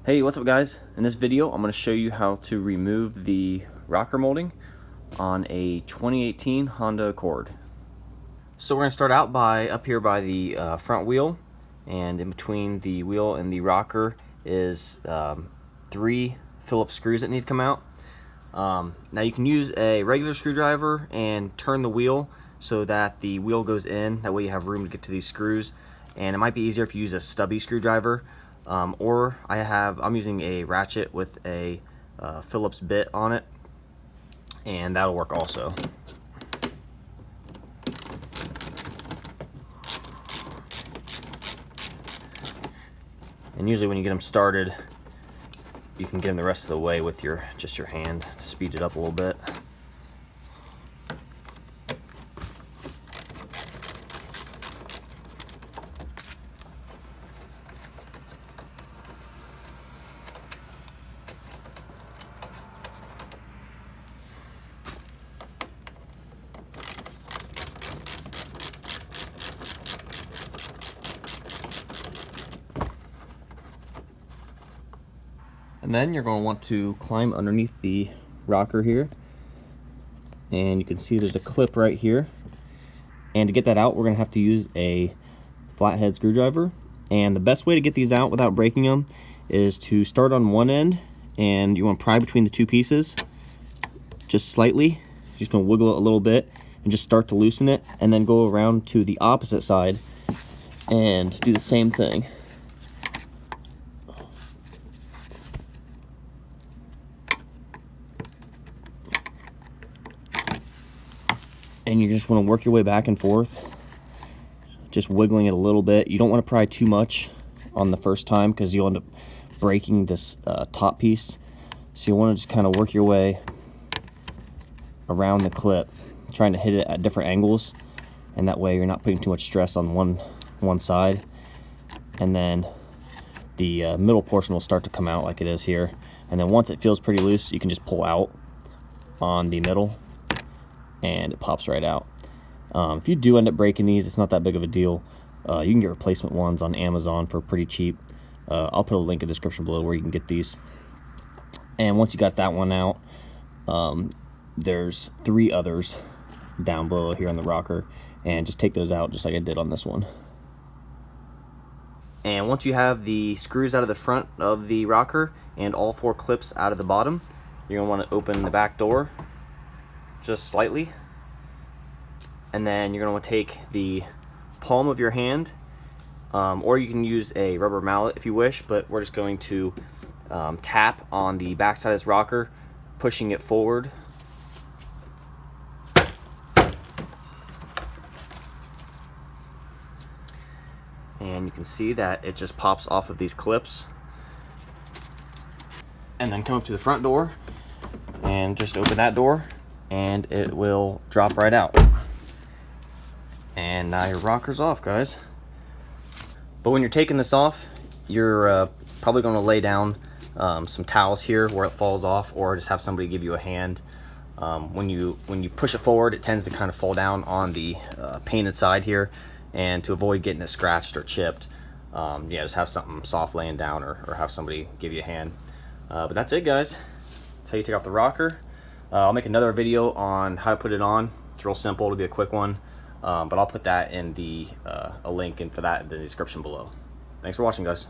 Hey, what's up guys? In this video I'm going to show you how to remove the rocker molding on a 2018 Honda Accord. So we're going to start out by up here by the front wheel, and in between the wheel and the rocker is 3 Phillips screws that need to come out. Now you can use a regular screwdriver and turn the wheel so that the wheel goes in, that way you have room to get to these screws, and it might be easier if you use a stubby screwdriver. Or I'm using a ratchet with a Phillips bit on it, and that'll work also. And usually when you get them started, you can get them the rest of the way with just your hand to speed it up a little bit. And then you're going to want to climb underneath the rocker here, and you can see there's a clip right here, and to get that out we're going to have to use a flathead screwdriver. And the best way to get these out without breaking them is to start on one end, and you want to pry between the two pieces just slightly. You're just going to wiggle it a little bit and just start to loosen it, and then go around to the opposite side and do the same thing. And you just want to work your way back and forth, just wiggling it a little bit. You don't want to pry too much on the first time because you'll end up breaking this top piece. So you want to just kind of work your way around the clip, trying to hit it at different angles, and that way you're not putting too much stress on one side. And then the middle portion will start to come out like it is here. And then once it feels pretty loose, you can just pull out on the middle, and it pops right out. If you do end up breaking these, it's not that big of a deal. You can get replacement ones on Amazon for pretty cheap. I'll put a link in the description below where you can get these. And once you got that one out, there's 3 others down below here on the rocker, and just take those out just like I did on this one. And once you have the screws out of the front of the rocker and all 4 clips out of the bottom, you're going to want to open the back door just slightly, and then you're going to want to take the palm of your hand, or you can use a rubber mallet if you wish, but we're just going to tap on the back side of this rocker, pushing it forward. And you can see that it just pops off of these clips. And then come up to the front door and just open that door, and it will drop right out. And now your rocker's off, guys. But when you're taking this off, you're probably going to lay down some towels here where it falls off, or just have somebody give you a hand. When you push it forward, it tends to kind of fall down on the painted side here, and to avoid getting it scratched or chipped, yeah, just have something soft laying down, or have somebody give you a hand. But that's it, guys. That's how you take off the rocker. I'll make another video on how to put it on. It's real simple. It'll be a quick one, but I'll put that in a link for that in the description below. Thanks for watching, guys.